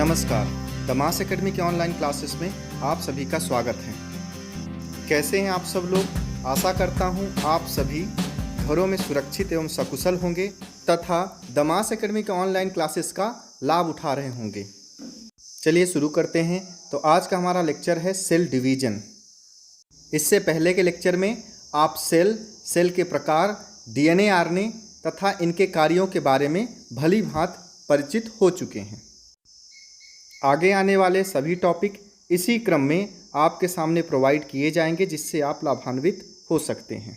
नमस्कार, the mass academy के online classes में आप सभी का स्वागत है। कैसे हैं आप सब लोग? आशा करता हूं आप सभी घरों में सुरक्षित एवं सकुशल होंगे तथा द मास एकेडमी के ऑनलाइन क्लासेस का लाभ उठा रहे होंगे। चलिए शुरू करते हैं। तो आज का हमारा लेक्चर है सेल डिवीजन। इससे पहले के लेक्चर में आप सेल के प्रकार, डीएनए, आरएनए तथा इनके कार्यों के बारे में भली भांति परिचित हो चुके हैं। आगे आने वाले सभी टॉपिक इसी क्रम में आपके सामने प्रोवाइड किए जाएंगे, जिससे आप लाभान्वित हो सकते हैं।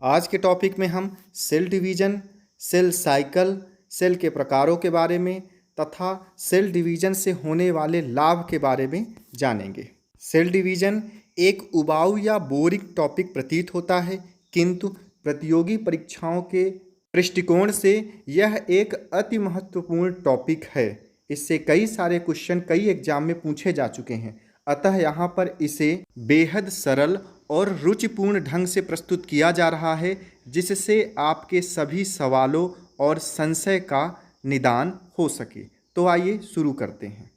आज के टॉपिक में हम cell division, cell cycle, cell के प्रकारों के बारे में तथा सेल डिवीजन से होने वाले लाभ के बारे में जानेंगे। सेल डिवीजन एक उबाऊ या बोरिंग टॉपिक प्रतीत होता है, किंतु प्रतियोगी परीक्षाओं के दृष्टिकोण से यह एक अति महत्वपूर्ण टॉपिक है। इससे कई सारे क्वेश्चन कई एग्जाम में पूछे जा चुके हैं, अतः यहाँ पर इसे बेहद सरल और रुचिपूर्ण ढंग से प्रस्तुत किया जा रहा है, जिससे आपके सभी सवालों और संशय का निदान हो सके। तो आइए शुरू करते हैं।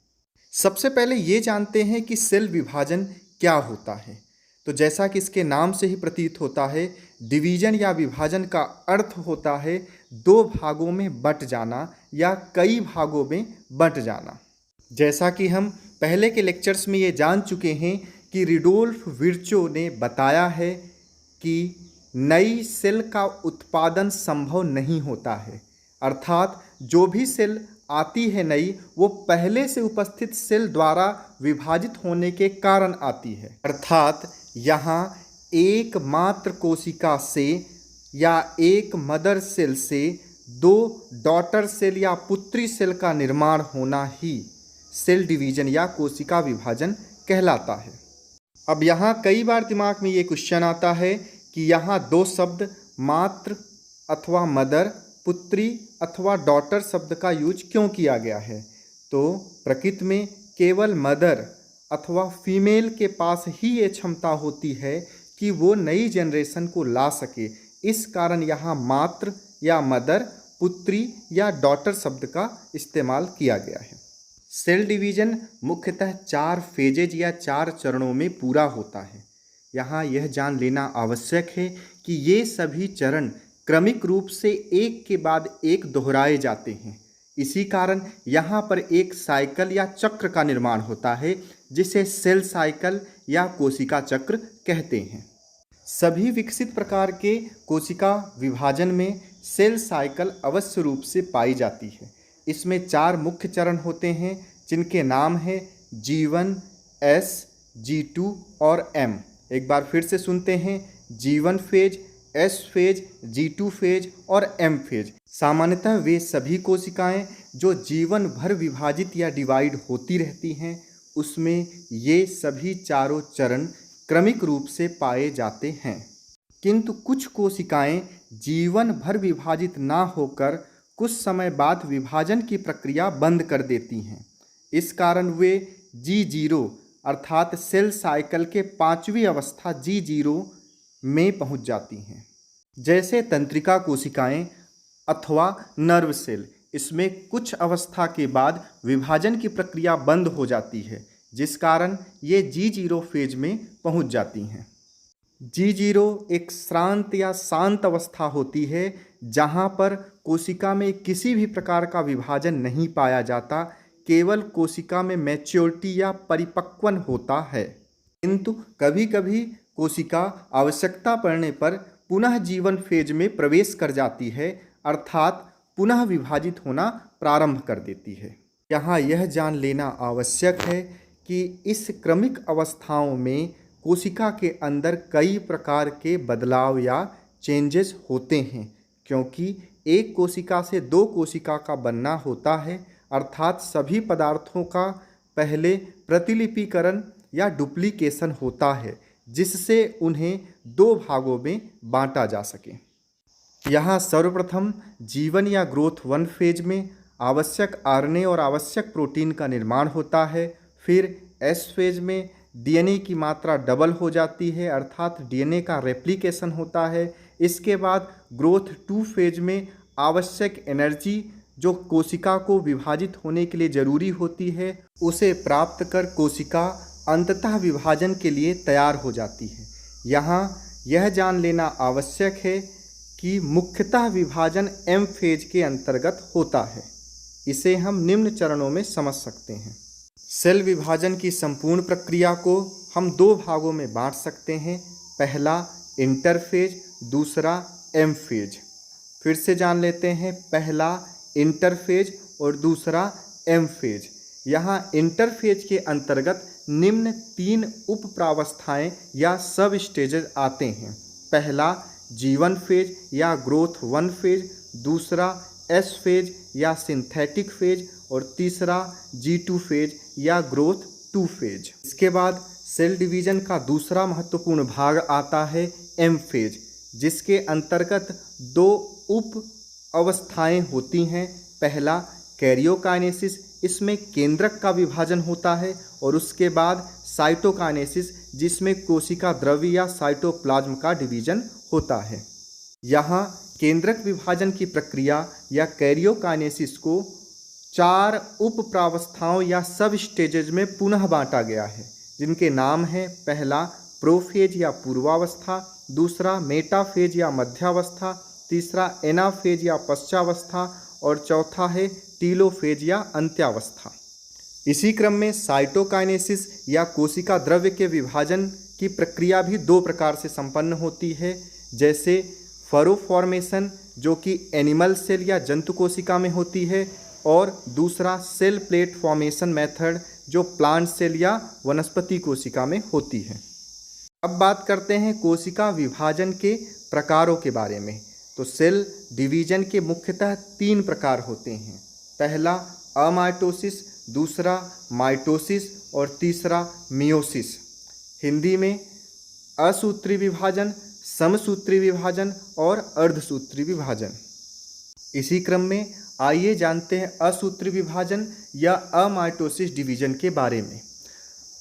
सबसे पहले ये जानते हैं कि सेल विभाजन क्या होता है। तो जैसा कि इसके नाम से ही प्रतीत होता है, डिवीजन या विभाजन का अर्थ होता है दो भागों में बंट जाना या कई भागों में बंट जाना। जैसा कि हम पहले के लेक्चर्स में ये जान चुके हैं कि रुडोल्फ विर्चो ने बताया है कि नई सेल का उत्पादन संभव नहीं होता है, अर्थात जो भी सेल आती है नई, वो पहले से उपस्थित सेल द्वारा विभाजित होने के कारण आती है। अर्थात यहाँ एकमात्र कोशिका से या एक मदर सेल से दो डॉटर सेल या पुत्री सेल का निर्माण होना ही सेल डिवीजन या कोशिका विभाजन कहलाता है। अब यहाँ कई बार दिमाग में ये क्वेश्चन आता है कि यहाँ दो शब्द मात्र अथवा मदर, पुत्री अथवा डॉटर शब्द का यूज क्यों किया गया है। तो प्रकृति में केवल मदर अथवा फीमेल के पास ही ये क्षमता होती है कि वो नई जनरेशन को ला सके। इस कारण यहाँ मात्र या मदर, पुत्री या डॉटर शब्द का इस्तेमाल किया गया है। सेल डिवीजन मुख्यतः 4 फेजेज या 4 चरणों में पूरा होता है। यहाँ यह जान लेना आवश्यक है कि ये सभी चरण क्रमिक रूप से एक के बाद एक दोहराए जाते हैं। इसी कारण यहाँ पर एक साइकिल या चक्र का निर्माण होता है, जिसे सेल साइकिल या कोशिका चक्र कहते हैं। सभी विकसित प्रकार के कोशिका विभाजन में सेल साइकिल अवश्य रूप से पाई जाती है। इसमें 4 मुख्य चरण होते हैं, जिनके नाम है G1, S, G2 और M। एक बार फिर से सुनते हैं, G1 phase, S phase, G2 phase और M फेज। सामान्यतः वे सभी कोशिकाएं जो जीवन भर विभाजित या डिवाइड होती रहती हैं, उसमें ये सभी चारों चरण क्रमिक रूप से पाए जाते हैं। किंतु कुछ कोशिकाएं जीवन भर विभाजित ना होकर कुछ समय बाद विभाजन की प्रक्रिया बंद कर देती हैं। इस कारण वे G0 अर्थात सेल साइकिल के 5वीं अवस्था G0 में पहुंच जाती हैं। जैसे तंत्रिका कोशिकाएं अथवा नर्व सेल, इसमें कुछ अवस्था के बाद विभाजन की प्रक्रिया बंद हो जाती है, जिस कारण ये G0 फेज में पहुंच जाती हैं। G0 एक श्रांत या शांत अवस्था होती है, जहां पर कोशिका में किसी भी प्रकार का विभाजन नहीं पाया जाता, केवल कोशिका में मैच्योरिटी या परिपक्वन होता है। किंतु कभी कभी कोशिका आवश्यकता पड़ने पर पुनः जीवन फेज में प्रवेश कर जाती है, अर्थात पुनः विभाजित होना प्रारंभ कर देती है। यहाँ यह जान लेना आवश्यक है कि इस क्रमिक अवस्थाओं में कोशिका के अंदर कई प्रकार के बदलाव या चेंजेस होते हैं, क्योंकि एक कोशिका से 2 कोशिका का बनना होता है, अर्थात सभी पदार्थों का पहले प्रतिलिपिकरण या डुप्लीकेशन होता है, जिससे उन्हें 2 भागों में बांटा जा सके। यहाँ सर्वप्रथम जीवन या ग्रोथ 1 फेज में आवश्यक आरएनए और आवश्यक प्रोटीन का निर्माण होता है। फिर S फेज में डीएनए की मात्रा डबल हो जाती है, अर्थात डीएनए का रेप्लिकेशन होता है। इसके बाद ग्रोथ 2 फेज में आवश्यक एनर्जी जो कोशिका को विभाजित होने के लिए जरूरी होती है, उसे प्राप्त कर कोशिका अंततः विभाजन के लिए तैयार हो जाती है। यहाँ यह जान लेना आवश्यक है कि मुख्यतः विभाजन एम फेज के अंतर्गत होता है। इसे हम निम्न चरणों में समझ सकते हैं। सेल विभाजन की संपूर्ण प्रक्रिया को हम दो भागों में बांट सकते हैं, पहला इंटरफेज, दूसरा एम फेज। फिर से जान लेते हैं, पहला इंटरफेज और दूसरा एम फेज। यहाँ इंटरफेज के अंतर्गत निम्न 3 उप प्रावस्थाएं या सब स्टेजेस आते हैं। पहला G1 फेज या ग्रोथ 1 फेज, दूसरा S फेज या सिंथेटिक फेज और तीसरा G2 फेज या ग्रोथ 2 फेज। इसके बाद सेल डिवीजन का दूसरा महत्वपूर्ण भाग आता है एम फेज, जिसके अंतर्गत 2 उप अवस्थाएं होती हैं। पहला कैरियोकाइनेसिस, इसमें केंद्रक का विभाजन होता है, और उसके बाद साइटोकाइनेसिस, जिसमें कोशिका द्रव्य या साइटोप्लाज्म का डिवीजन होता है। यहाँ केंद्रक विभाजन की प्रक्रिया या कैरियोकाइनेसिस को 4 उप प्रावस्थाओं या सब स्टेजेज में पुनः बांटा गया है, जिनके नाम हैं, पहला प्रोफेज या पूर्वावस्था, दूसरा मेटाफेज या मध्यावस्था, तीसरा एनाफेज या पश्चावस्था और चौथा है टीलोफेज या अंत्यावस्था। इसी क्रम में साइटोकाइनेसिस या कोशिका द्रव्य के विभाजन की प्रक्रिया भी 2 प्रकार से संपन्न होती है, जैसे फरो फॉर्मेशन, जो कि एनिमल सेल या जंतु कोशिका में होती है, और दूसरा सेल प्लेट फॉर्मेशन मेथड, जो प्लांट सेल या वनस्पति कोशिका में होती है। अब बात करते हैं कोशिका विभाजन के प्रकारों के बारे में। तो सेल डिवीजन के मुख्यतः 3 प्रकार होते हैं। पहला अमाइटोसिस, दूसरा माइटोसिस और तीसरा मियोसिस। हिंदी में असूत्री विभाजन, समसूत्री विभाजन और अर्धसूत्री विभाजन। इसी क्रम में आइए जानते हैं असूत्री विभाजन या अमाइटोसिस डिवीजन के बारे में।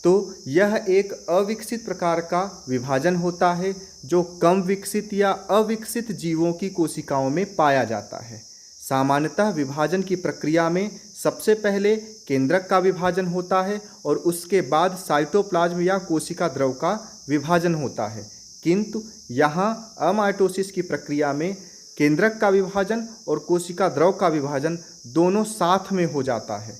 तो यह एक अविकसित प्रकार का विभाजन होता है, जो कम विकसित या अविकसित जीवों की कोशिकाओं में पाया जाता है। सामान्यतः विभाजन की प्रक्रिया में सबसे पहले केंद्रक का विभाजन होता है और उसके बाद साइटोप्लाज्म या कोशिका द्रव का विभाजन होता है, किंतु यहाँ अमाइटोसिस की प्रक्रिया में केंद्रक का विभाजन और कोशिका द्रव का विभाजन दोनों साथ में हो जाता है।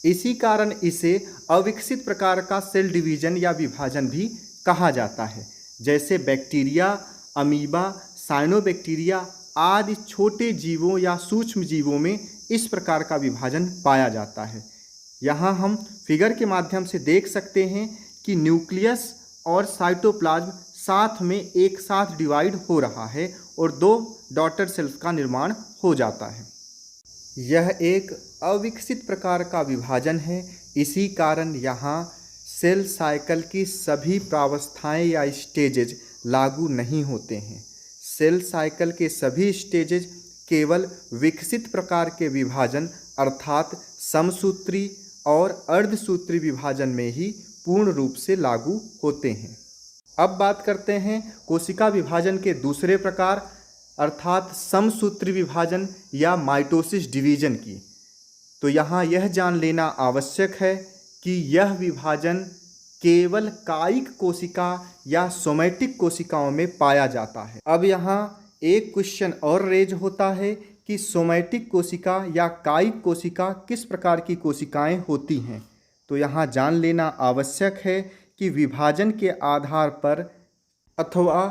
इसी कारण इसे अविकसित प्रकार का सेल डिवीजन या विभाजन भी कहा जाता है। जैसे बैक्टीरिया, अमीबा, साइनोबैक्टीरिया आदि छोटे जीवों या सूक्ष्म जीवों में इस प्रकार का विभाजन पाया जाता है। यहाँ हम फिगर के माध्यम से देख सकते हैं कि न्यूक्लियस और साइटोप्लाज्म साथ में एक साथ डिवाइड हो रहा है और 2 डॉटर सेल्स का निर्माण हो जाता है। यह एक अविकसित प्रकार का विभाजन है। इसी कारण यहाँ सेल साइकिल की सभी प्रावस्थाएं या स्टेजेज लागू नहीं होते हैं। सेल साइकिल के सभी स्टेजेज केवल विकसित प्रकार के विभाजन अर्थात समसूत्री और अर्धसूत्री विभाजन में ही पूर्ण रूप से लागू होते हैं। अब बात करते हैं कोशिका विभाजन के दूसरे प्रकार अर्थात समसूत्री विभाजन या माइटोसिस डिवीजन की। तो यहाँ यह जान लेना आवश्यक है कि यह विभाजन केवल कायिक कोशिका या सोमैटिक कोशिकाओं में पाया जाता है। अब यहाँ एक क्वेश्चन और रेज होता है कि सोमैटिक कोशिका या कायिक कोशिका किस प्रकार की कोशिकाएं होती हैं। तो यहाँ जान लेना आवश्यक है कि विभाजन के आधार पर अथवा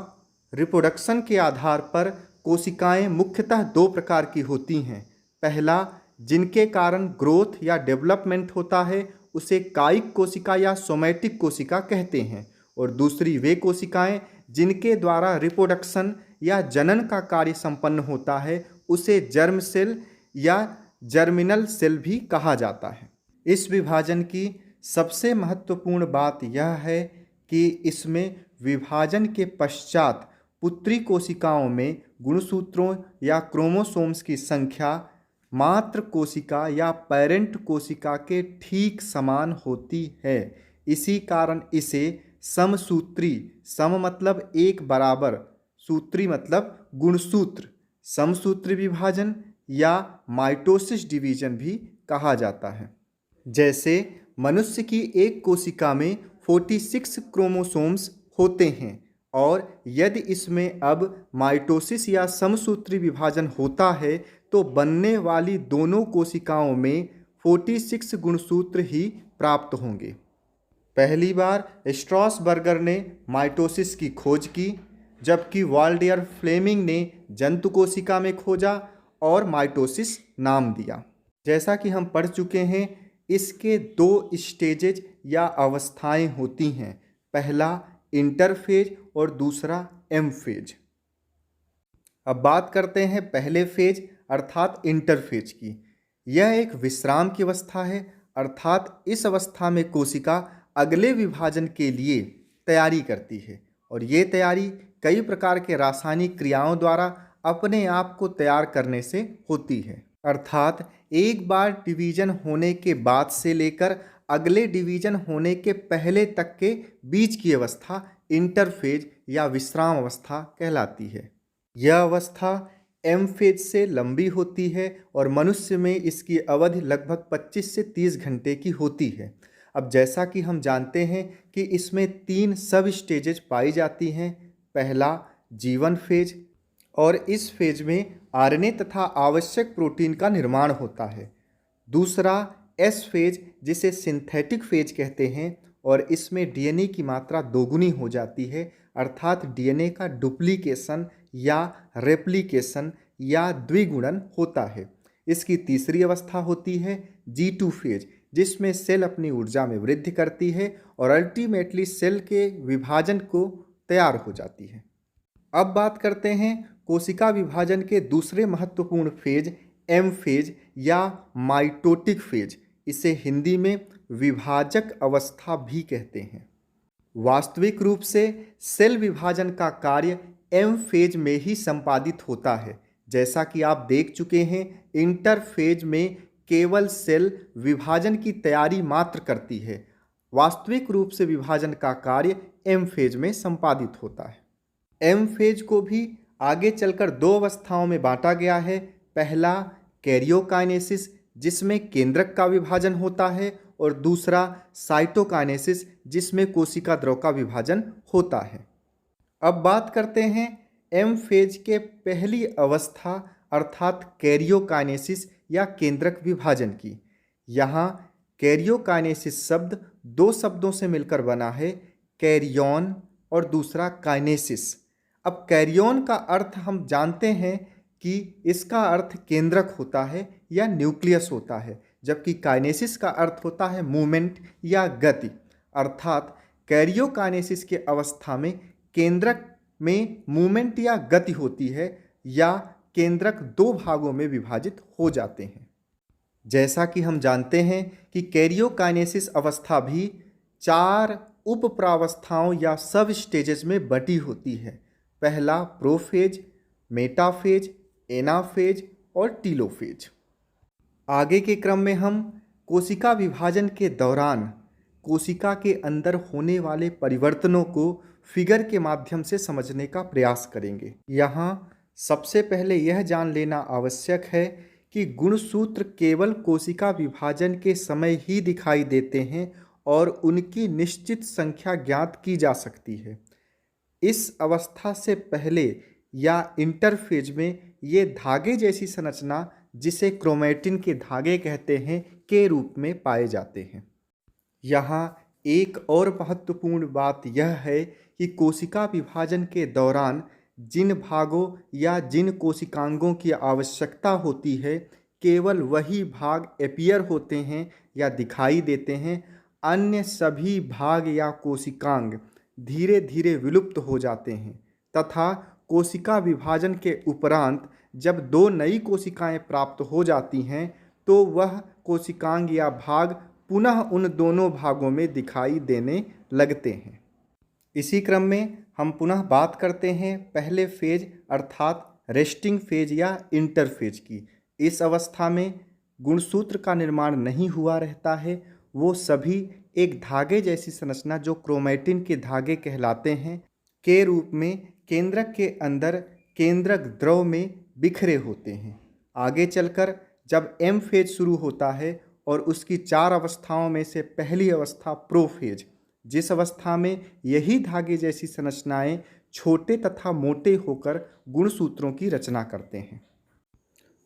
रिप्रोडक्शन के आधार पर कोशिकाएं मुख्यतः 2 प्रकार की होती हैं। पहला, जिनके कारण ग्रोथ या डेवलपमेंट होता है उसे कायिक कोशिका या सोमैटिक कोशिका कहते हैं, और दूसरी वे कोशिकाएं जिनके द्वारा रिप्रोडक्शन या जनन का कार्य संपन्न होता है उसे जर्म सेल या जर्मिनल सेल भी कहा जाता है। इस विभाजन की सबसे महत्वपूर्ण बात यह है कि इसमें विभाजन के पश्चात पुत्री कोशिकाओं में गुणसूत्रों या क्रोमोसोम्स की संख्या मात्र कोशिका या पेरेंट कोशिका के ठीक समान होती है। इसी कारण इसे समसूत्री, सम मतलब एक बराबर, सूत्री मतलब गुणसूत्र, समसूत्री विभाजन या माइटोसिस डिवीजन भी कहा जाता है। जैसे मनुष्य की एक कोशिका में 46 क्रोमोसोम्स होते हैं और यदि इसमें अब माइटोसिस या समसूत्री विभाजन होता है तो बनने वाली दोनों कोशिकाओं में 46 गुणसूत्र ही प्राप्त होंगे। पहली बार स्ट्रॉसबर्गर ने माइटोसिस की खोज की, जबकि वाल्डेयर फ्लेमिंग ने जंतु कोशिका में खोजा और माइटोसिस नाम दिया। जैसा कि हम पढ़ चुके हैं, इसके 2 स्टेजेज या अवस्थाएं होती हैं, पहला इंटरफेज और दूसरा एम फेज। अब बात करते हैं पहले फेज अर्थात इंटरफेज की। यह एक विश्राम की अवस्था है, अर्थात इस अवस्था में कोशिका अगले विभाजन के लिए तैयारी करती है और ये तैयारी कई प्रकार के रासायनिक क्रियाओं द्वारा अपने आप को तैयार करने से होती है। अर्थात एक बार डिवीजन होने के बाद से लेकर अगले डिवीजन होने के पहले तक के बीच की अवस्था इंटरफेज या विश्राम अवस्था कहलाती है। यह अवस्था एम फेज से लंबी होती है और मनुष्य में इसकी अवधि लगभग 25 से 30 घंटे की होती है। अब जैसा कि हम जानते हैं कि इसमें 3 सब स्टेजेज पाई जाती हैं। पहला जीवन फेज, और इस फेज में आरएनए तथा आवश्यक प्रोटीन का निर्माण होता है। दूसरा एस फेज, जिसे सिंथेटिक फेज कहते हैं, और इसमें डीएनए की मात्रा दोगुनी हो जाती है, अर्थात डीएनए का डुप्लीकेशन या रेप्लिकेशन या द्विगुणन होता है। इसकी तीसरी अवस्था होती है G2 फेज, जिसमें सेल अपनी ऊर्जा में वृद्धि करती है और अल्टीमेटली सेल के विभाजन को तैयार हो जाती है। अब बात करते हैं कोशिका विभाजन के दूसरे महत्वपूर्ण फेज एम फेज या माइटोटिक फेज। इसे हिंदी में विभाजक अवस्था भी कहते हैं। वास्तविक रूप से सेल विभाजन का कार्य एम फेज में ही संपादित होता है। जैसा कि आप देख चुके हैं, इंटरफेज में केवल सेल विभाजन की तैयारी मात्र करती है। वास्तविक रूप से विभाजन का कार्य एम फेज में संपादित होता है। एम फेज को भी आगे चलकर 2 अवस्थाओं में बांटा गया है। पहला कैरियोकाइनेसिस, जिसमें केंद्रक का विभाजन होता है, और दूसरा साइटोकाइनेसिस, जिसमें कोशिका द्रव का विभाजन होता है। अब बात करते हैं एम फेज के पहली अवस्था अर्थात कैरियोकाइनेसिस या केंद्रक विभाजन की। यहाँ कैरियोकाइनेसिस शब्द 2 शब्दों से मिलकर बना है, कैरियन और दूसरा काइनेसिस। अब कैरियन का अर्थ हम जानते हैं कि इसका अर्थ केंद्रक होता है या न्यूक्लियस होता है, जबकि काइनेसिस का अर्थ होता है मूवमेंट या गति। अर्थात कैरियोकाइनेसिस के अवस्था में केंद्रक में मूवमेंट या गति होती है या केंद्रक 2 भागों में विभाजित हो जाते हैं। जैसा कि हम जानते हैं कि कैरियोकाइनेसिस अवस्था भी 4 उप प्रावस्थाओं या सब स्टेजेस में बटी होती है। पहला प्रोफेज, मेटाफेज, एनाफेज और टीलोफेज। आगे के क्रम में हम कोशिका विभाजन के दौरान कोशिका के अंदर होने वाले परिवर्तनों को फिगर के माध्यम से समझने का प्रयास करेंगे। यहाँ सबसे पहले यह जान लेना आवश्यक है कि गुणसूत्र केवल कोशिका विभाजन के समय ही दिखाई देते हैं और उनकी निश्चित संख्या ज्ञात की जा सकती है। इस अवस्था से पहले या इंटरफेज में ये धागे जैसी संरचना, जिसे क्रोमैटिन के धागे कहते हैं, के रूप में पाए जाते हैं। यहाँ एक और महत्वपूर्ण बात यह है कि कोशिका विभाजन के दौरान जिन भागों या जिन कोशिकांगों की आवश्यकता होती है, केवल वही भाग अपीयर होते हैं या दिखाई देते हैं। अन्य सभी भाग या कोशिकांग धीरे धीरे विलुप्त हो जाते हैं तथा कोशिका विभाजन के उपरांत जब 2 नई कोशिकाएं प्राप्त हो जाती हैं तो वह कोशिकांग या भाग पुनः उन दोनों भागों में दिखाई देने लगते हैं। इसी क्रम में हम पुनः बात करते हैं पहले फेज अर्थात रेस्टिंग फेज या इंटरफेज की। इस अवस्था में गुणसूत्र का निर्माण नहीं हुआ रहता है। वो सभी एक धागे जैसी संरचना, जो क्रोमैटिन के धागे कहलाते हैं, के रूप में केंद्रक के अंदर केंद्रक द्रव में बिखरे होते हैं। आगे चलकर जब एम फेज शुरू होता है और उसकी 4 अवस्थाओं में से पहली अवस्था प्रोफेज, जिस अवस्था में यही धागे जैसी संरचनाएं छोटे तथा मोटे होकर गुणसूत्रों की रचना करते हैं।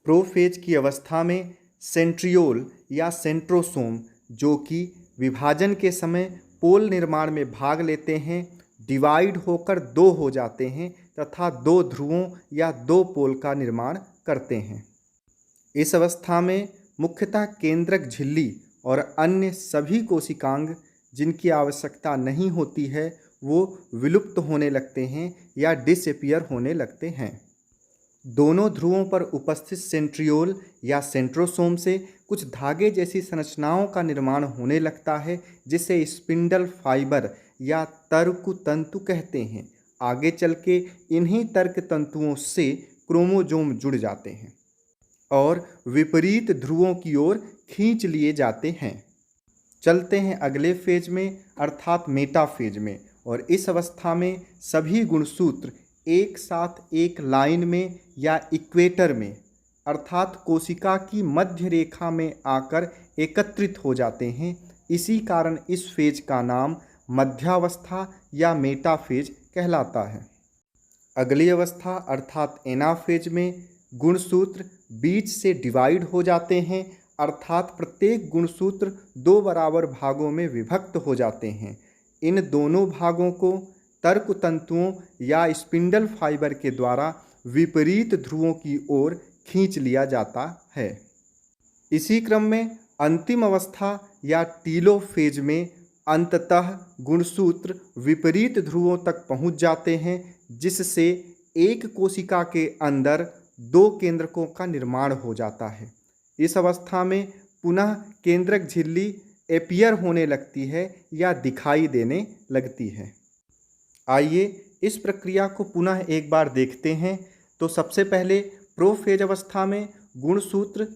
प्रोफेज की अवस्था में सेंट्रियोल या सेंट्रोसोम, जो कि विभाजन के समय पोल निर्माण में भाग लेते हैं, डिवाइड होकर 2 हो जाते हैं तथा 2 ध्रुवों या 2 पोल का निर्माण करते हैं। इस अवस्था में मुख्यतः केंद्रक झिल्ली और अन्य सभी कोशिकांग जिनकी आवश्यकता नहीं होती है वो विलुप्त होने लगते हैं या डिसअपीयर होने लगते हैं। दोनों ध्रुवों पर उपस्थित सेंट्रियोल या सेंट्रोसोम से कुछ धागे जैसी संरचनाओं का निर्माण होने लगता है, जिसे स्पिंडल फाइबर या तर्क तंतु कहते हैं। आगे चल के इन्हीं तर्क तंतुओं से क्रोमोजोम जुड़ जाते हैं और विपरीत ध्रुवों की ओर खींच लिए जाते हैं। चलते हैं अगले फेज में अर्थात मेटाफेज में, और इस अवस्था में सभी गुणसूत्र एक साथ एक लाइन में या इक्वेटर में अर्थात कोशिका की मध्य रेखा में आकर एकत्रित हो जाते हैं। इसी कारण इस फेज का नाम मध्यावस्था या मेटाफेज कहलाता है। अगली अवस्था अर्थात एनाफेज में गुणसूत्र बीच से डिवाइड हो जाते हैं, अर्थात प्रत्येक गुणसूत्र 2 बराबर भागों में विभक्त हो जाते हैं। इन दोनों भागों को तर्क तंतुओं या स्पिंडल फाइबर के द्वारा विपरीत ध्रुवों की ओर खींच लिया जाता है। इसी क्रम में अंतिम अवस्था या टीलोफेज में अंततः गुणसूत्र विपरीत ध्रुवों तक पहुंच जाते हैं, जिससे एक कोशिका के अंदर 2 केंद्रकों का निर्माण हो जाता है। इस अवस्था में पुनः केंद्रक झिल्ली अपीयर होने लगती है या दिखाई देने लगती है। आइए इस प्रक्रिया को पुनः एक बार देखते हैं। तो सबसे पहले प्रोफेज अवस्था में गुणसूत्र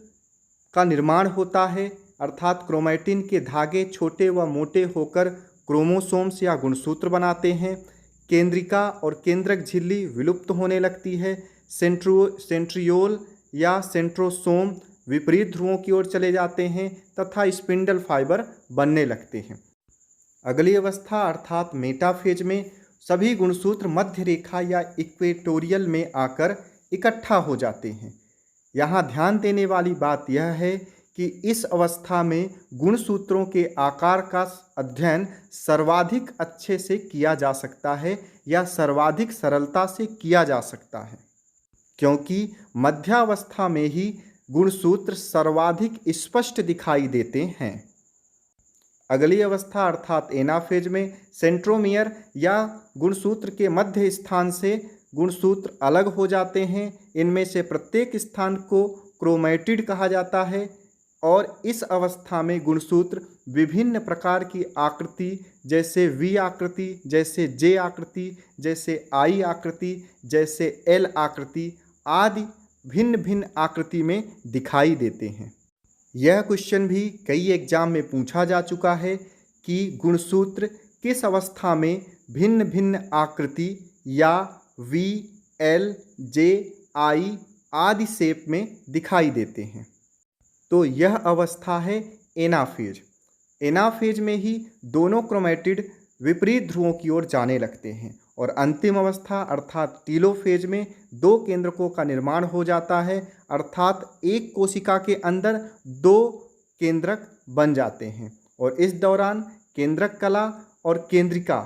का निर्माण होता है, अर्थात क्रोमैटिन के धागे छोटे व मोटे होकर क्रोमोसोम्स या गुणसूत्र बनाते हैं। केंद्रिका और केंद्रक झिल्ली विलुप्त होने लगती है। सेंट्रियोल या सेंट्रोसोम विपरीत ध्रुवों की ओर चले जाते हैं तथा स्पिंडल फाइबर बनने लगते हैं। अगली अवस्था अर्थात मेटाफेज में सभी गुणसूत्र मध्य रेखा या इक्वेटोरियल में आकर इकट्ठा हो जाते हैं। यहाँ ध्यान देने वाली बात यह है कि इस अवस्था में गुणसूत्रों के आकार का अध्ययन सर्वाधिक अच्छे से किया जा सकता है या सर्वाधिक सरलता से किया जा सकता है, क्योंकि मध्यावस्था में ही गुणसूत्र सर्वाधिक स्पष्ट दिखाई देते हैं। अगली अवस्था अर्थात एनाफेज में सेंट्रोमियर या गुणसूत्र के मध्य स्थान से गुणसूत्र अलग हो जाते हैं। इनमें से प्रत्येक स्थान को क्रोमैटिड कहा जाता है और इस अवस्था में गुणसूत्र विभिन्न प्रकार की आकृति जैसे वी आकृति, जैसे जे आकृति, जैसे आई आकृति, जैसे एल आकृति आदि भिन्न भिन्न आकृति में दिखाई देते हैं। यह क्वेश्चन भी कई एग्जाम में पूछा जा चुका है कि गुणसूत्र किस अवस्था में भिन्न भिन्न आकृति या वी, एल, जे, आई आदि शेप में दिखाई देते हैं। तो यह अवस्था है एनाफेज। एनाफेज में ही दोनों क्रोमैटिड विपरीत ध्रुवों की ओर जाने लगते हैं और अंतिम अवस्था अर्थात टीलोफेज में 2 केंद्रकों का निर्माण हो जाता है, अर्थात एक कोशिका के अंदर 2 केंद्रक बन जाते हैं और इस दौरान केंद्रक कला और केंद्रिका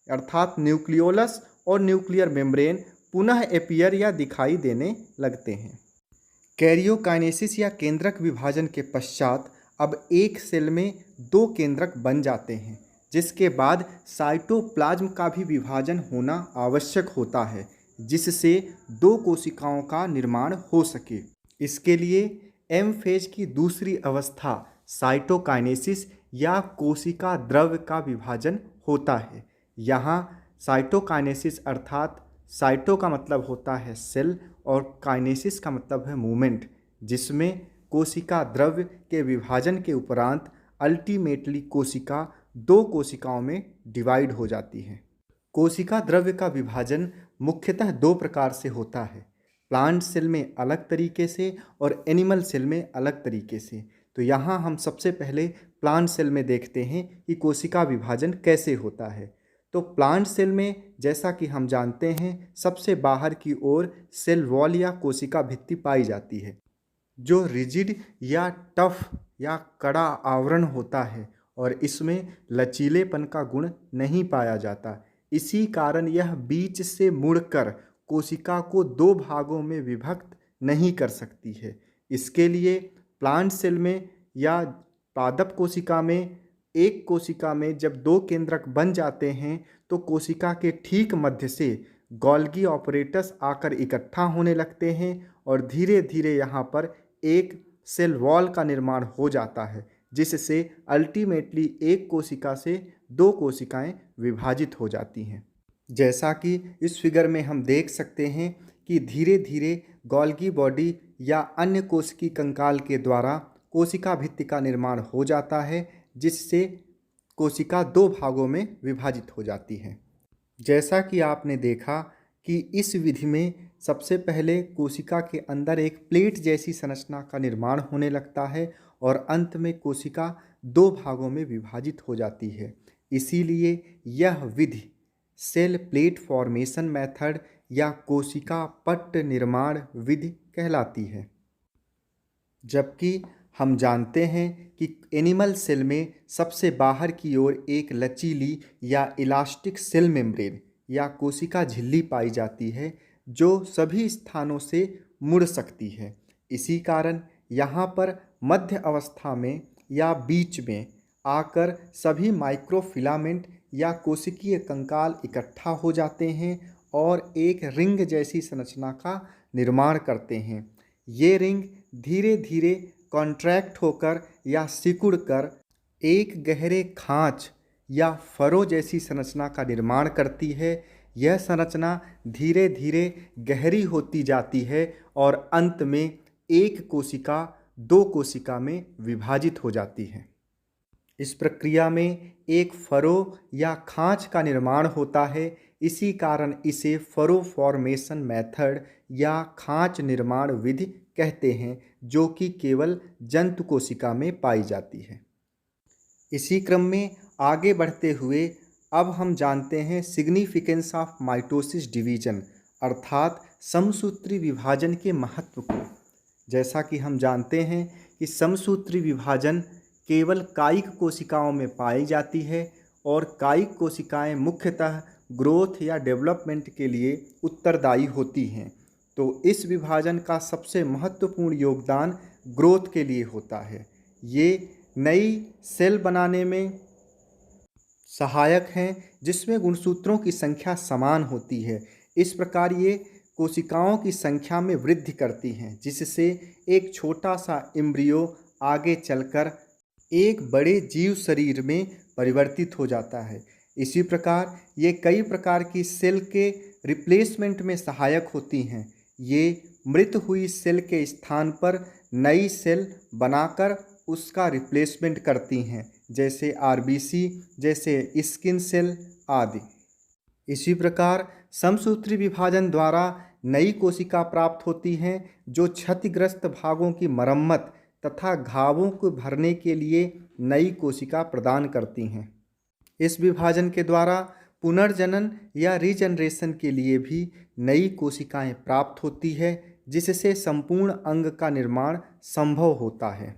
अर्थात न्यूक्लियोलस और न्यूक्लियर मेम्ब्रेन पुनः अपीयर या दिखाई देने लगते हैं। कैरियोकाइनेसिस या केंद्रक विभाजन के पश्चात अब एक सेल में 2 केंद्रक बन जाते हैं, जिसके बाद साइटोप्लाज्म का भी विभाजन होना आवश्यक होता है, जिससे 2 कोशिकाओं का निर्माण हो सके। इसके लिए एम फेज की दूसरी अवस्था साइटोकाइनेसिस या कोशिका द्रव्य का विभाजन होता है। यहाँ साइटोकाइनेसिस अर्थात साइटो का मतलब होता है सेल और काइनेसिस का मतलब है मूवमेंट, जिसमें कोशिका द्रव्य के विभाजन के उपरांत अल्टीमेटली कोशिका 2 कोशिकाओं में डिवाइड हो जाती है। कोशिका द्रव्य का विभाजन मुख्यतः 2 प्रकार से होता है। प्लांट सेल में अलग तरीके से और एनिमल सेल में अलग तरीके से। तो यहाँ हम सबसे पहले प्लांट सेल में देखते हैं कि कोशिका विभाजन कैसे होता है। तो प्लांट सेल में जैसा कि हम जानते हैं सबसे बाहर की ओर सेल वॉल या कोशिका भित्ति पाई जाती है, जो रिजिड या टफ या कड़ा आवरण होता है और इसमें लचीलेपन का गुण नहीं पाया जाता। इसी कारण यह बीच से मुड़कर कोशिका को दो भागों में विभक्त नहीं कर सकती है। इसके लिए प्लांट सेल में या पादप कोशिका में एक कोशिका में जब दो केंद्रक बन जाते हैं तो कोशिका के ठीक मध्य से गोल्गी ऑपरेटस आकर इकट्ठा होने लगते हैं और धीरे धीरे यहाँ पर एक सेल वॉल का निर्माण हो जाता है, जिससे अल्टीमेटली एक कोशिका से दो कोशिकाएं विभाजित हो जाती हैं। जैसा कि इस फिगर में हम देख सकते हैं कि धीरे धीरे गोल्गी बॉडी या अन्य कोशिकी कंकाल के द्वारा कोशिका भित्ति का निर्माण हो जाता है, जिससे कोशिका दो भागों में विभाजित हो जाती है। जैसा कि आपने देखा कि इस विधि में सबसे पहले कोशिका के अंदर एक प्लेट जैसी संरचना का निर्माण होने लगता है और अंत में कोशिका दो भागों में विभाजित हो जाती है। इसीलिए यह विधि सेल प्लेट फॉर्मेशन मेथड या कोशिका पट्ट निर्माण विधि कहलाती है। जबकि हम जानते हैं कि एनिमल सेल में सबसे बाहर की ओर एक लचीली या इलास्टिक सेल मेम्ब्रेन या कोशिका झिल्ली पाई जाती है, जो सभी स्थानों से मुड़ सकती है। इसी कारण यहाँ पर मध्य अवस्था में या बीच में आकर सभी माइक्रोफिलामेंट या कोशिकीय कंकाल इकट्ठा हो जाते हैं और एक रिंग जैसी संरचना का निर्माण करते हैं। ये रिंग धीरे धीरे कॉन्ट्रैक्ट होकर या सिकुड़ कर एक गहरे खांच या फरो जैसी संरचना का निर्माण करती है। यह संरचना धीरे धीरे गहरी होती जाती है और अंत में एक कोशिका दो कोशिका में विभाजित हो जाती है। इस प्रक्रिया में एक फरो या खांच का निर्माण होता है। इसी कारण इसे फरो फॉर्मेशन मेथड या खांच निर्माण विधि कहते हैं, जो कि केवल जंतु कोशिका में पाई जाती है। इसी क्रम में आगे बढ़ते हुए अब हम जानते हैं सिग्निफिकेंस ऑफ माइटोसिस डिवीजन अर्थात समसूत्री विभाजन के महत्व को। जैसा कि हम जानते हैं कि समसूत्री विभाजन केवल कायिक कोशिकाओं में पाई जाती है और कायिक कोशिकाएं मुख्यतः ग्रोथ या डेवलपमेंट के लिए उत्तरदायी होती हैं। तो इस विभाजन का सबसे महत्वपूर्ण योगदान ग्रोथ के लिए होता है। ये नई सेल बनाने में सहायक हैं, जिसमें गुणसूत्रों की संख्या समान होती है। इस प्रकार ये कोशिकाओं की संख्या में वृद्धि करती हैं, जिससे एक छोटा सा एम्ब्रियो आगे चलकर एक बड़े जीव शरीर में परिवर्तित हो जाता है। इसी प्रकार ये कई प्रकार की सेल के रिप्लेसमेंट में सहायक होती हैं। ये मृत हुई सेल के स्थान पर नई सेल बनाकर उसका रिप्लेसमेंट करती हैं, जैसे आरबीसी, जैसे स्किन सेल आदि। इसी प्रकार समसूत्री विभाजन द्वारा नई कोशिका प्राप्त होती हैं, जो क्षतिग्रस्त भागों की मरम्मत तथा घावों को भरने के लिए नई कोशिका प्रदान करती हैं। इस विभाजन के द्वारा पुनर्जनन या रीजनरेशन के लिए भी नई कोशिकाएं प्राप्त होती है, जिससे संपूर्ण अंग का निर्माण संभव होता है।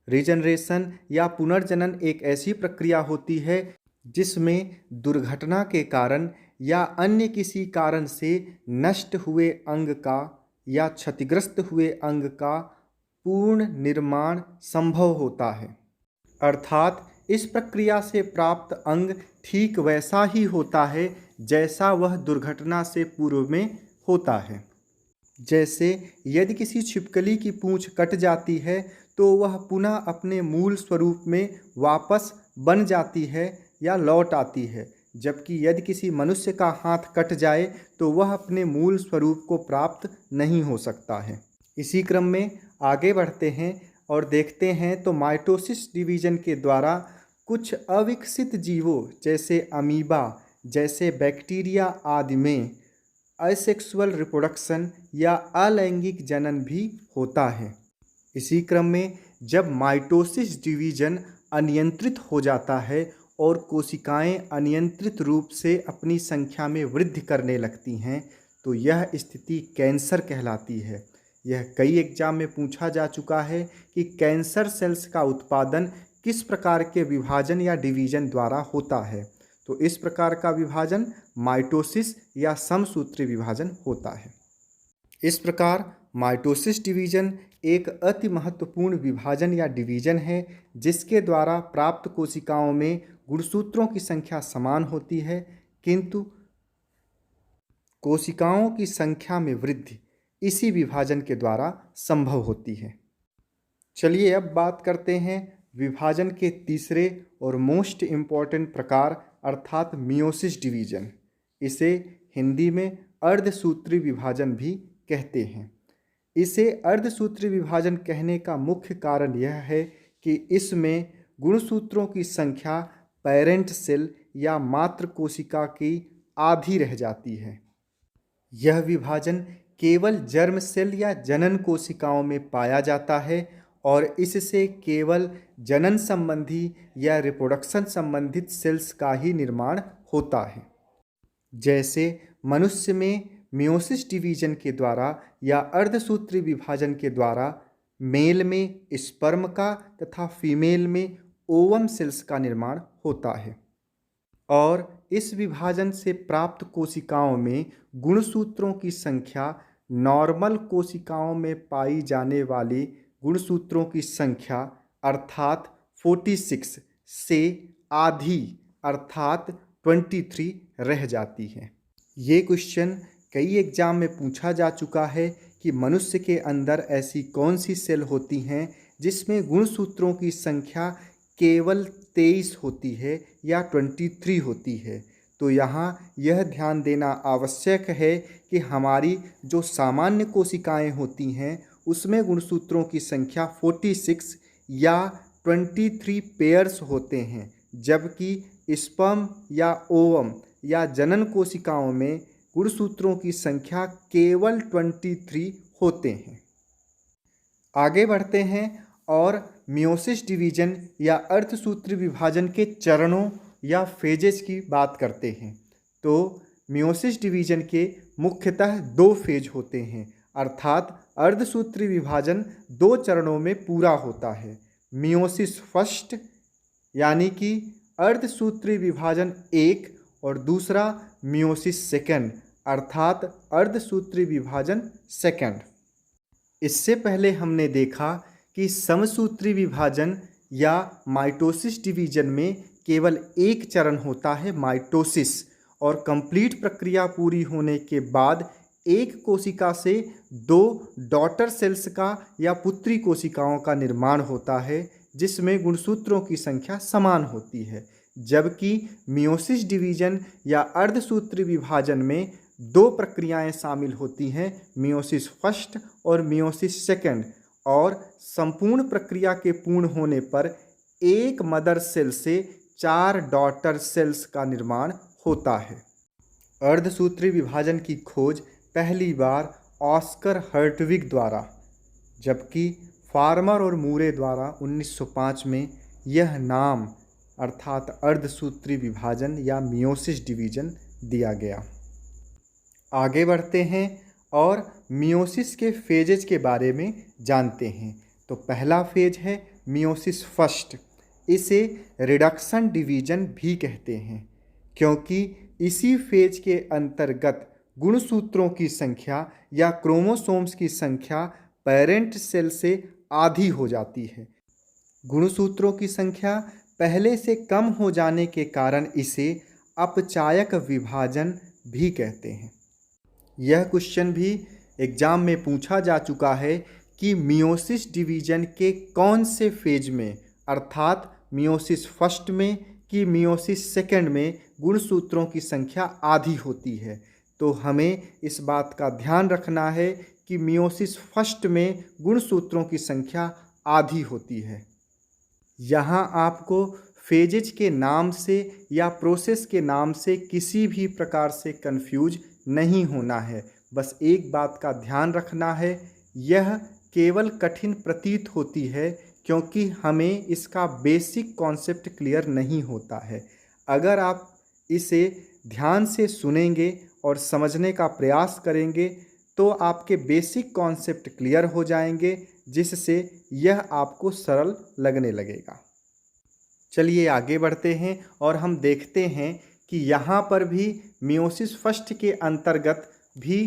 रीजनरेशन या पुनर्जनन एक ऐसी प्रक्रिया होती है जिसमें दुर्घटना के कारण या अन्य किसी कारण से नष्ट हुए अंग का या क्षतिग्रस्त हुए अंग का पूर्ण निर्माण संभव होता है। अर्थात इस प्रक्रिया से प्राप्त अंग ठीक वैसा ही होता है जैसा वह दुर्घटना से पूर्व में होता है। जैसे यदि किसी छिपकली की पूंछ कट जाती है तो वह पुनः अपने मूल स्वरूप में वापस बन जाती है या लौट आती है, जबकि यदि किसी मनुष्य का हाथ कट जाए तो वह अपने मूल स्वरूप को प्राप्त नहीं हो सकता है। इसी क्रम में आगे बढ़ते हैं और देखते हैं तो माइटोसिस डिवीजन के द्वारा कुछ अविकसित जीवों जैसे अमीबा, जैसे बैक्टीरिया आदि में असेक्सुअल रिप्रोडक्शन या अलैंगिक जनन भी होता है। इसी क्रम में जब माइटोसिस डिवीजन अनियंत्रित हो जाता है और कोशिकाएं अनियंत्रित रूप से अपनी संख्या में वृद्धि करने लगती हैं तो यह स्थिति कैंसर कहलाती है। यह कई एग्जाम में पूछा जा चुका है कि कैंसर सेल्स का उत्पादन किस प्रकार के विभाजन या डिवीजन द्वारा होता है। तो इस प्रकार का विभाजन माइटोसिस या समसूत्री विभाजन होता है। इस प्रकार माइटोसिस डिवीजन एक अति महत्वपूर्ण विभाजन या डिवीजन है जिसके द्वारा प्राप्त कोशिकाओं में गुणसूत्रों की संख्या समान होती है, किंतु कोशिकाओं की संख्या में वृद्धि इसी विभाजन के द्वारा संभव होती है। चलिए अब बात करते हैं विभाजन के तीसरे और मोस्ट इम्पॉर्टेंट प्रकार अर्थात मियोसिस डिवीजन। इसे हिंदी में अर्धसूत्री विभाजन भी कहते हैं। इसे अर्धसूत्री विभाजन कहने का मुख्य कारण यह है कि इसमें गुणसूत्रों की संख्या पेरेंट सेल या मातृ कोशिका की आधी रह जाती है। यह विभाजन केवल जर्म सेल या जनन कोशिकाओं में पाया जाता है और इससे केवल जनन संबंधी या रिप्रोडक्शन संबंधित सेल्स का ही निर्माण होता है। जैसे मनुष्य में मियोसिस डिवीजन के द्वारा या अर्धसूत्री विभाजन के द्वारा मेल में स्पर्म का तथा फीमेल में ओवम सेल्स का निर्माण होता है और इस विभाजन से प्राप्त कोशिकाओं में गुणसूत्रों की संख्या नॉर्मल कोशिकाओं में पाई जाने वाली गुणसूत्रों की संख्या अर्थात 46 से आधी अर्थात 23 रह जाती है। ये क्वेश्चन कई एग्जाम में पूछा जा चुका है कि मनुष्य के अंदर ऐसी कौन सी सेल होती हैं जिसमें गुणसूत्रों की संख्या केवल 23 होती है या 23 होती है। तो यहाँ यह ध्यान देना आवश्यक है कि हमारी जो सामान्य कोशिकाएं होती हैं उसमें गुणसूत्रों की संख्या 46 या 23 पेयर्स होते हैं, जबकि स्पर्म या ओवम या जनन कोशिकाओं में गुणसूत्रों की संख्या केवल 23 होते हैं। आगे बढ़ते हैं और मियोसिस डिवीजन या अर्धसूत्री विभाजन के चरणों या फेजेस की बात करते हैं। तो मियोसिस डिवीजन के मुख्यतः 2 फेज होते हैं, अर्थात अर्धसूत्री विभाजन 2 चरणों में पूरा होता है। मियोसिस फर्स्ट यानी कि अर्धसूत्री विभाजन 1 और दूसरा मियोसिस सेकंड अर्थात अर्धसूत्री विभाजन सेकंड। इससे पहले हमने देखा कि समसूत्री विभाजन या माइटोसिस डिवीजन में केवल एक चरण होता है माइटोसिस, और कंप्लीट प्रक्रिया पूरी होने के बाद एक कोशिका से 2 डॉटर सेल्स का या पुत्री कोशिकाओं का निर्माण होता है जिसमें गुणसूत्रों की संख्या समान होती है। जबकि मियोसिस डिवीजन या अर्धसूत्री विभाजन में 2 प्रक्रियाएं शामिल होती हैं, मियोसिस फर्स्ट और मियोसिस सेकंड, और संपूर्ण प्रक्रिया के पूर्ण होने पर एक मदर सेल से 4 डॉटर सेल्स का निर्माण होता है। अर्धसूत्री विभाजन की खोज पहली बार ऑस्कर हर्टविग द्वारा, जबकि फार्मर और मूरे द्वारा 1905 में यह नाम अर्थात अर्धसूत्री विभाजन या मियोसिस डिवीजन दिया गया। आगे बढ़ते हैं और मियोसिस के फेजेज के बारे में जानते हैं। तो पहला फेज है मियोसिस फर्स्ट। इसे रिडक्शन डिवीजन भी कहते हैं क्योंकि इसी फेज के अंतर्गत गुणसूत्रों की संख्या या क्रोमोसोम्स की संख्या पेरेंट सेल से आधी हो जाती है। गुणसूत्रों की संख्या पहले से कम हो जाने के कारण इसे अपचायक विभाजन भी कहते हैं। यह क्वेश्चन भी एग्जाम में पूछा जा चुका है कि मियोसिस डिवीजन के कौन से फेज में अर्थात मियोसिस फर्स्ट में कि मियोसिस सेकंड में गुणसूत्रों की संख्या आधी होती है। तो हमें इस बात का ध्यान रखना है कि मियोसिस फर्स्ट में गुणसूत्रों की संख्या आधी होती है। यहाँ आपको फेजेज के नाम से या प्रोसेस के नाम से किसी भी प्रकार से कंफ्यूज नहीं होना है। बस एक बात का ध्यान रखना है, यह केवल कठिन प्रतीत होती है क्योंकि हमें इसका बेसिक कॉन्सेप्ट क्लियर नहीं होता है। अगर आप इसे ध्यान से सुनेंगे और समझने का प्रयास करेंगे तो आपके बेसिक कॉन्सेप्ट क्लियर हो जाएंगे, जिससे यह आपको सरल लगने लगेगा। चलिए आगे बढ़ते हैं और हम देखते हैं कि यहाँ पर भी मियोसिस फर्स्ट के अंतर्गत भी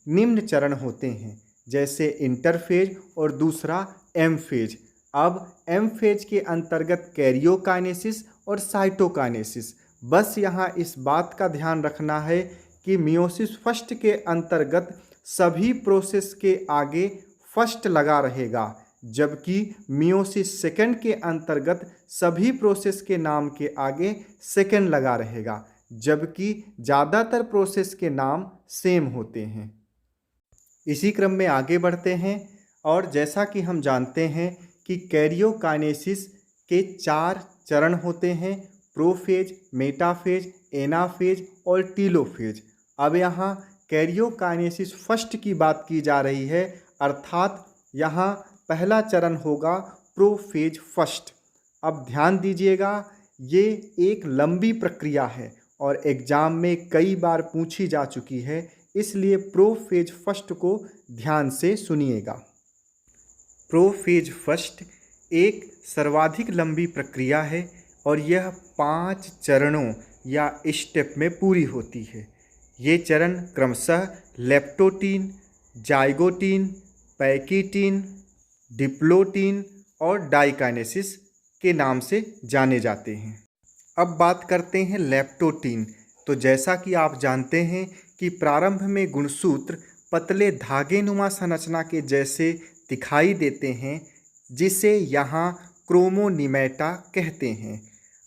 निम्न चरण होते हैं, जैसे इंटरफेज और दूसरा एम फेज। अब एम फेज के अंतर्गत कैरियोकाइनेसिस और साइटोकाइनेसिस। बस यहाँ इस बात का ध्यान रखना है कि मियोसिस फर्स्ट के अंतर्गत सभी प्रोसेस के आगे फर्स्ट लगा रहेगा, जबकि मियोसिस सेकंड के अंतर्गत सभी प्रोसेस के नाम के आगे सेकंड लगा रहेगा, जबकि ज़्यादातर प्रोसेस के नाम सेम होते हैं। इसी क्रम में आगे बढ़ते हैं और जैसा कि हम जानते हैं कि कैरियोकाइनेसिस के 4 चरण होते हैं, प्रोफेज, मेटाफेज, एनाफेज और टीलोफेज। अब यहाँ कैरियोकाइनेसिस फर्स्ट की बात की जा रही है, अर्थात यहाँ पहला चरण होगा प्रोफेज फर्स्ट। अब ध्यान दीजिएगा, ये एक लंबी प्रक्रिया है और एग्ज़ाम में कई बार पूछी जा चुकी है, इसलिए प्रोफेज फर्स्ट को ध्यान से सुनिएगा। प्रोफेज फर्स्ट एक सर्वाधिक लंबी प्रक्रिया है और यह 5 चरणों या स्टेप में पूरी होती है। ये चरण क्रमशः लेप्टोटीन, जाइगोटीन, पैकिटीन, डिप्लोटीन और डाइकाइनेसिस के नाम से जाने जाते हैं। अब बात करते हैं लेप्टोटीन। तो जैसा कि आप जानते हैं कि प्रारंभ में गुणसूत्र पतले धागेनुमा संरचना के जैसे दिखाई देते हैं, जिसे यहाँ क्रोमोनिमेटा कहते हैं।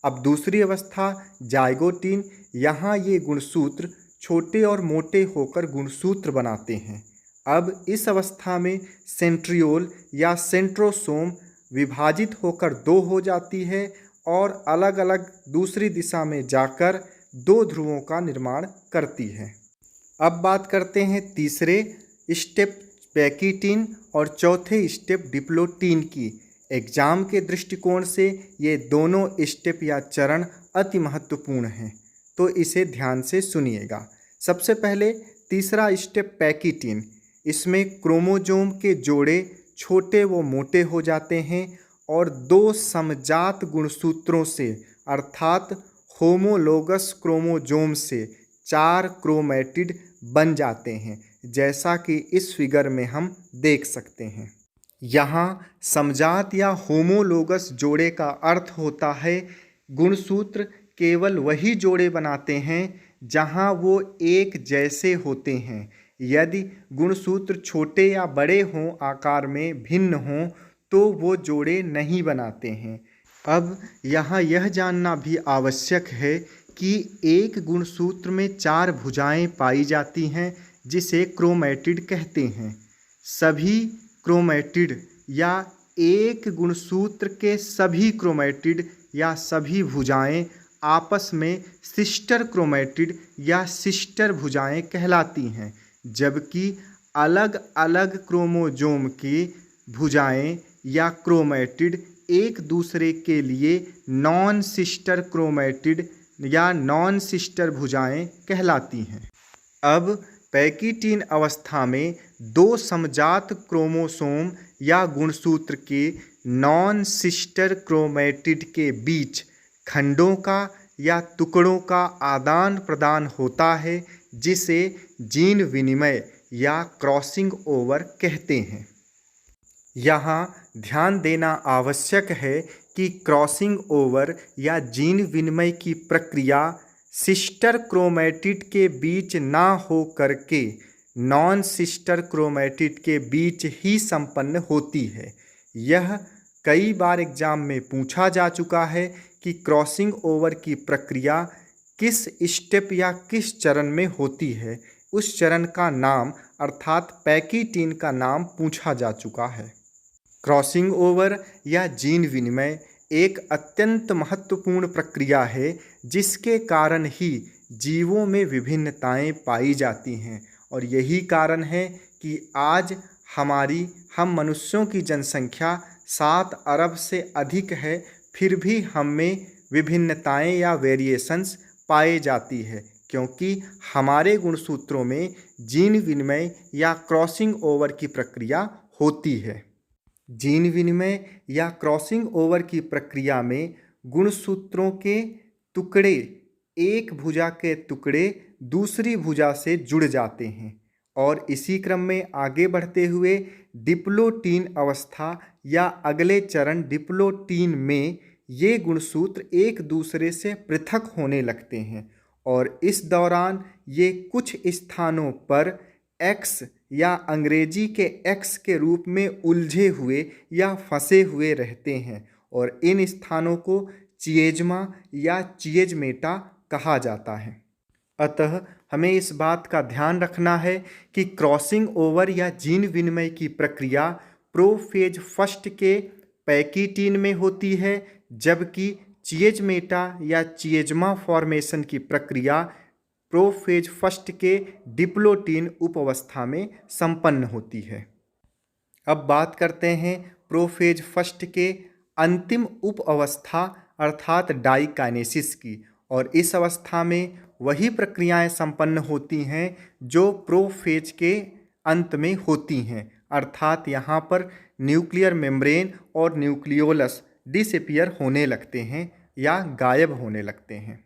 अब दूसरी अवस्था जाइगोटीन, यहाँ ये गुणसूत्र छोटे और मोटे होकर गुणसूत्र बनाते हैं। अब इस अवस्था में सेंट्रियोल या सेंट्रोसोम विभाजित होकर 2 हो जाती है और अलग अलग दूसरी दिशा में जाकर 2 ध्रुवों का निर्माण करती है। अब बात करते हैं तीसरे स्टेप पैकिटीन और चौथे स्टेप डिप्लोटीन की। एग्जाम के दृष्टिकोण से ये दोनों स्टेप या चरण अति महत्वपूर्ण हैं, तो इसे ध्यान से सुनिएगा। सबसे पहले तीसरा स्टेप पैकिटीन। इसमें क्रोमोजोम के जोड़े छोटे व मोटे हो जाते हैं और 2 समजात गुणसूत्रों से अर्थात होमोलोगस क्रोमोजोम से 4 क्रोमैटिड बन जाते हैं, जैसा कि इस फिगर में हम देख सकते हैं। यहाँ समजात या होमोलोगस जोड़े का अर्थ होता है गुणसूत्र केवल वही जोड़े बनाते हैं जहाँ वो एक जैसे होते हैं। यदि गुणसूत्र छोटे या बड़े हों, आकार में भिन्न हों, तो वो जोड़े नहीं बनाते हैं। अब यहाँ यह जानना भी आवश्यक है कि एक गुणसूत्र में 4 भुजाएं पाई जाती हैं, जिसे क्रोमैटिड कहते हैं। सभी क्रोमैटिड या एक गुणसूत्र के सभी क्रोमैटिड या सभी भुजाएं आपस में सिस्टर क्रोमैटिड या सिस्टर भुजाएं कहलाती हैं, जबकि अलग अलग क्रोमोजोम की भुजाएं या क्रोमैटिड एक दूसरे के लिए नॉन सिस्टर क्रोमैटिड या नॉन सिस्टर भुजाएं कहलाती हैं। अब पैकिटीन अवस्था में 2 समजात क्रोमोसोम या गुणसूत्र के नॉन सिस्टर क्रोमैटिड के बीच खंडों का या टुकड़ों का आदान प्रदान होता है, जिसे जीन विनिमय या क्रॉसिंग ओवर कहते हैं। यहाँ ध्यान देना आवश्यक है कि क्रॉसिंग ओवर या जीन विनिमय की प्रक्रिया सिस्टर क्रोमैटिड के बीच ना हो करके नॉन सिस्टर क्रोमैटिड के बीच ही संपन्न होती है। यह कई बार एग्जाम में पूछा जा चुका है कि क्रॉसिंग ओवर की प्रक्रिया किस स्टेप या किस चरण में होती है। उस चरण का नाम अर्थात पैकिटीन का नाम पूछा जा चुका है। क्रॉसिंग ओवर या जीन विनिमय एक अत्यंत महत्वपूर्ण प्रक्रिया है जिसके कारण ही जीवों में विभिन्नताएं पाई जाती हैं। और यही कारण है कि आज हम मनुष्यों की जनसंख्या 7 अरब से अधिक है, फिर भी हम में विभिन्नताएं या वेरिएशंस पाए जाती है, क्योंकि हमारे गुणसूत्रों में जीन विनिमय या क्रॉसिंग ओवर की प्रक्रिया होती है। जीन विनिमय या क्रॉसिंग ओवर की प्रक्रिया में गुणसूत्रों के टुकड़े, एक भुजा के टुकड़े दूसरी भुजा से जुड़ जाते हैं और इसी क्रम में आगे बढ़ते हुए डिप्लोटीन अवस्था या अगले चरण डिप्लोटीन में ये गुणसूत्र एक दूसरे से पृथक होने लगते हैं और इस दौरान ये कुछ स्थानों पर एक्स या अंग्रेजी के एक्स के रूप में उलझे हुए या फंसे हुए रहते हैं और इन स्थानों को चिएज्मा या चिएज्मेटा कहा जाता है। अतः हमें इस बात का ध्यान रखना है कि क्रॉसिंग ओवर या जीन विनिमय की प्रक्रिया प्रोफेज फर्स्ट के पैकीटीन में होती है, जबकि चिएज्मेटा या चिएज्मा फॉर्मेशन की प्रक्रिया प्रोफेज फर्स्ट के डिप्लोटीन उपअवस्था में संपन्न होती है। अब बात करते हैं प्रोफेज फर्स्ट के अंतिम उपअवस्था अर्थात डाईकाइनेसिस की, और इस अवस्था में वही प्रक्रियाएं संपन्न होती हैं जो प्रोफेज के अंत में होती हैं, अर्थात यहाँ पर न्यूक्लियर मेम्ब्रेन और न्यूक्लियोलस डिसअपीयर होने लगते हैं या गायब होने लगते हैं।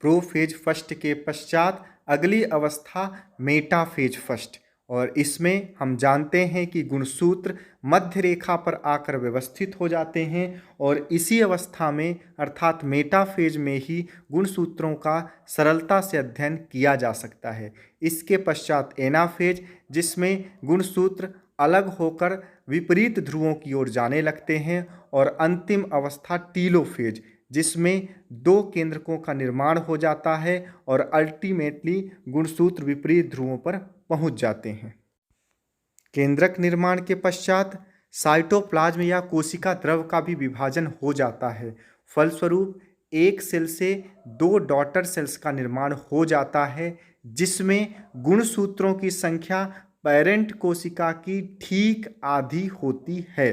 प्रोफेज फर्स्ट के पश्चात अगली अवस्था मेटाफेज फर्स्ट, और इसमें हम जानते हैं कि गुणसूत्र मध्य रेखा पर आकर व्यवस्थित हो जाते हैं और इसी अवस्था में अर्थात मेटाफेज में ही गुणसूत्रों का सरलता से अध्ययन किया जा सकता है। इसके पश्चात एनाफेज, जिसमें गुणसूत्र अलग होकर विपरीत ध्रुवों की ओर जाने लगते हैं, और अंतिम अवस्था टीलोफेज, जिसमें 2 केंद्रकों का निर्माण हो जाता है और अल्टीमेटली गुणसूत्र विपरीत ध्रुवों पर पहुंच जाते हैं। केंद्रक निर्माण के पश्चात साइटोप्लाज्म या कोशिका द्रव का भी विभाजन हो जाता है। फलस्वरूप एक सेल से 2 डॉटर सेल्स का निर्माण हो जाता है, जिसमें गुणसूत्रों की संख्या पेरेंट कोशिका की ठीक आधी होती है।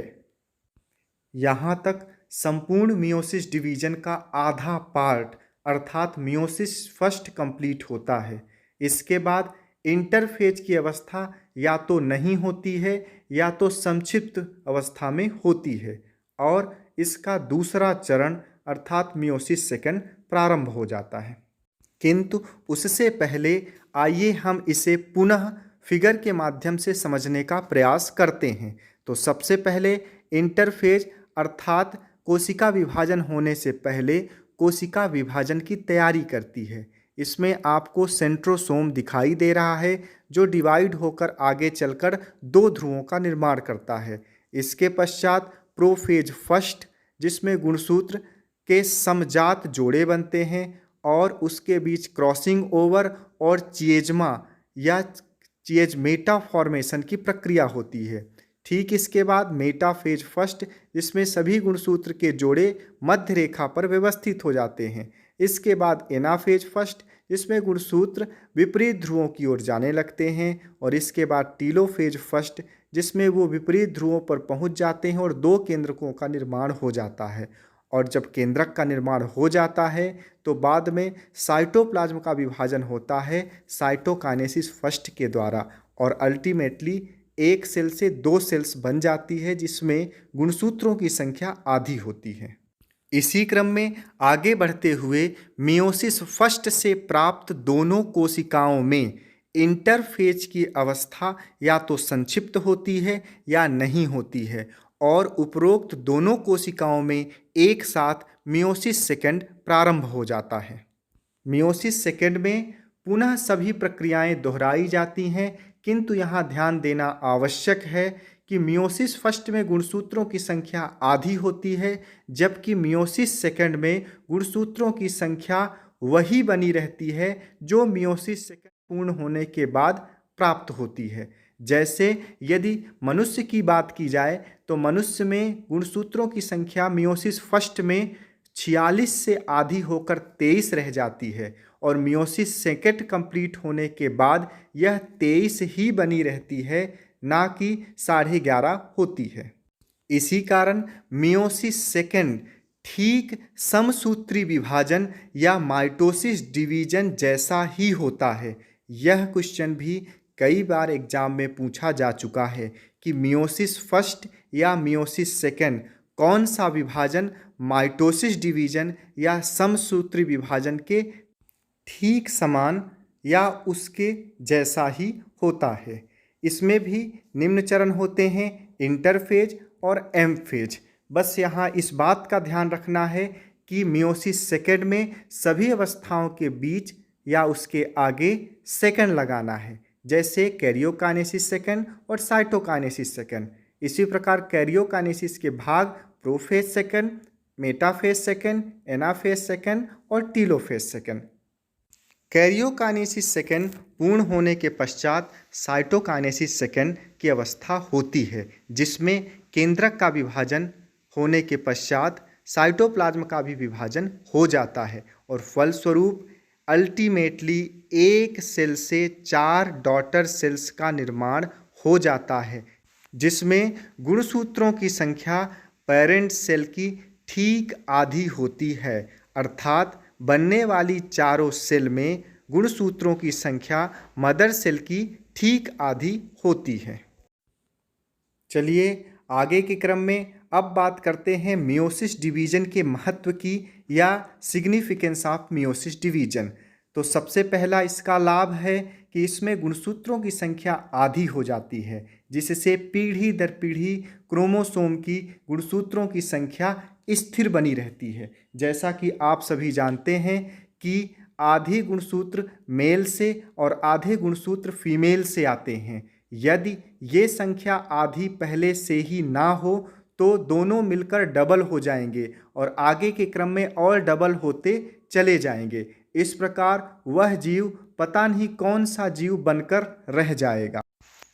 यहाँ तक संपूर्ण मियोसिस डिवीजन का आधा पार्ट अर्थात मियोसिस फर्स्ट कंप्लीट होता है। इसके बाद इंटरफेज की अवस्था या तो नहीं होती है या तो संक्षिप्त अवस्था में होती है और इसका दूसरा चरण अर्थात मियोसिस सेकंड प्रारंभ हो जाता है। किंतु उससे पहले आइए हम इसे पुनः फिगर के माध्यम से समझने का प्रयास करते हैं। तो सबसे पहले इंटरफेज अर्थात कोशिका विभाजन होने से पहले कोशिका विभाजन की तैयारी करती है। इसमें आपको सेंट्रोसोम दिखाई दे रहा है जो डिवाइड होकर आगे चलकर 2 ध्रुवों का निर्माण करता है। इसके पश्चात प्रोफेज फर्स्ट, जिसमें गुणसूत्र के समजात जोड़े बनते हैं और उसके बीच क्रॉसिंग ओवर और चिएज्मा या चिएज्मेटा फॉर्मेशन की प्रक्रिया होती है। ठीक इसके बाद मेटाफेज फर्स्ट, जिसमें सभी गुणसूत्र के जोड़े मध्य रेखा पर व्यवस्थित हो जाते हैं। इसके बाद एनाफेज फर्स्ट, जिसमें गुणसूत्र विपरीत ध्रुवों की ओर जाने लगते हैं, और इसके बाद टीलोफेज फर्स्ट, जिसमें वो विपरीत ध्रुवों पर पहुंच जाते हैं और 2 केंद्रकों का निर्माण हो जाता है। और जब केंद्रक का निर्माण हो जाता है तो बाद में साइटोप्लाज्म का विभाजन होता है साइटोकाइनेसिस फर्स्ट के द्वारा, और अल्टीमेटली एक सेल से 2 सेल्स बन जाती है, जिसमें गुणसूत्रों की संख्या आधी होती है। इसी क्रम में आगे बढ़ते हुए मियोसिस फर्स्ट से प्राप्त दोनों कोशिकाओं में इंटरफेज की अवस्था या तो संक्षिप्त होती है या नहीं होती है, और उपरोक्त दोनों कोशिकाओं में एक साथ मियोसिस सेकंड प्रारंभ हो जाता है। मियोसिस सेकंड में पुनः सभी प्रक्रियाएं दोहराई जाती हैं, किंतु यहाँ ध्यान देना आवश्यक है कि मियोसिस फर्स्ट में गुणसूत्रों की संख्या आधी होती है, जबकि मियोसिस सेकंड में गुणसूत्रों की संख्या वही बनी रहती है जो मियोसिस सेकंड पूर्ण होने के बाद प्राप्त होती है। जैसे यदि मनुष्य की बात की जाए तो मनुष्य में गुणसूत्रों की संख्या मियोसिस फर्स्ट में 46 से आधी होकर 23 रह जाती है और मियोसिस सेकेंड कंप्लीट होने के बाद यह 23 ही बनी रहती है, ना कि 11.5 होती है। इसी कारण मियोसिस सेकेंड ठीक समसूत्री विभाजन या माइटोसिस डिवीजन जैसा ही होता है। यह क्वेश्चन भी कई बार एग्जाम में पूछा जा चुका है कि मियोसिस फर्स्ट या मियोसिस सेकेंड कौन सा विभाजन माइटोसिस डिवीजन या समसूत्री विभाजन के ठीक समान या उसके जैसा ही होता है। इसमें भी निम्न चरण होते हैं, इंटरफेज और एम फेज। बस यहाँ इस बात का ध्यान रखना है कि मियोसिस सेकेंड में सभी अवस्थाओं के बीच या उसके आगे सेकेंड लगाना है, जैसे कैरियोकाइनेसिस सेकेंड और साइटोकाइनेसिस सेकेंड। इसी प्रकार कैरियोकाइनेसिस के भाग prophase second, metaphase second, anaphase second और टीलोफेज सेकेंड। कैरियोकाइनेसिस सेकेंड पूर्ण होने के पश्चात साइटोकाइनेसिस सेकेंड की अवस्था होती है, जिसमें केंद्रक का विभाजन होने के पश्चात साइटोप्लाज्म का भी विभाजन हो जाता है और फलस्वरूप अल्टीमेटली एक सेल से 4 डॉटर सेल्स का निर्माण हो जाता है, जिसमें गुणसूत्रों की संख्या पेरेंट सेल की ठीक आधी होती है। अर्थात बनने वाली चारों सेल में गुणसूत्रों की संख्या मदर सेल की ठीक आधी होती है। चलिए आगे के क्रम में अब बात करते हैं मियोसिस डिवीजन के महत्व की या सिग्निफिकेंस ऑफ मियोसिस डिवीजन। तो सबसे पहला इसका लाभ है कि इसमें गुणसूत्रों की संख्या आधी हो जाती है, जिससे पीढ़ी दर पीढ़ी क्रोमोसोम की गुणसूत्रों की संख्या स्थिर बनी रहती है। जैसा कि आप सभी जानते हैं कि आधे गुणसूत्र मेल से और आधे गुणसूत्र फीमेल से आते हैं। यदि ये संख्या आधी पहले से ही ना हो तो दोनों मिलकर डबल हो जाएंगे और आगे के क्रम में और डबल होते चले जाएंगे। इस प्रकार वह जीव पता नहीं कौन सा जीव बनकर रह जाएगा।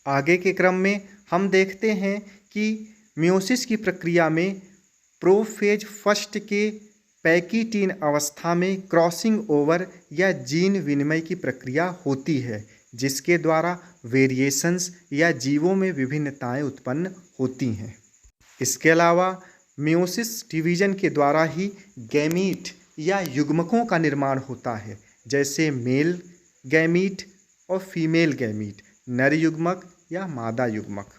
आगे के क्रम में हम देखते हैं कि मियोसिस की प्रक्रिया में प्रोफेज फर्स्ट के पैकिटीन अवस्था में क्रॉसिंग ओवर या जीन विनिमय की प्रक्रिया होती है, जिसके द्वारा वेरिएशंस या जीवों में विभिन्नताएं उत्पन्न होती हैं। इसके अलावा मियोसिस डिवीजन के द्वारा ही गैमीट या युग्मकों का निर्माण होता है, जैसे मेल गैमीट और फीमेल गैमीट, नर युग्मक या मादा युग्मक।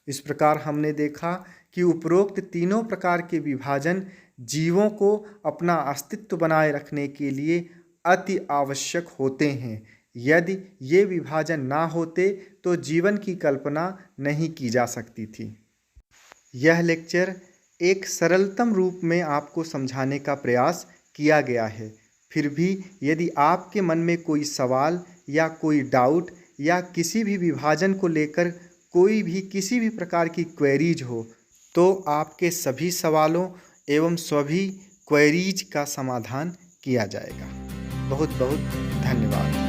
इस प्रकार हमने देखा कि उपरोक्त तीनों प्रकार के विभाजन जीवों को अपना अस्तित्व बनाए रखने के लिए अति आवश्यक होते हैं। यदि ये विभाजन ना होते तो जीवन की कल्पना नहीं की जा सकती थी। यह लेक्चर एक सरलतम रूप में आपको समझाने का प्रयास किया गया है। फिर भी यदि आपके मन में कोई सवाल या कोई डाउट या किसी भी विभाजन को लेकर कोई भी किसी भी प्रकार की क्वेरीज हो, तो आपके सभी सवालों एवं सभी क्वेरीज का समाधान किया जाएगा। बहुत बहुत धन्यवाद।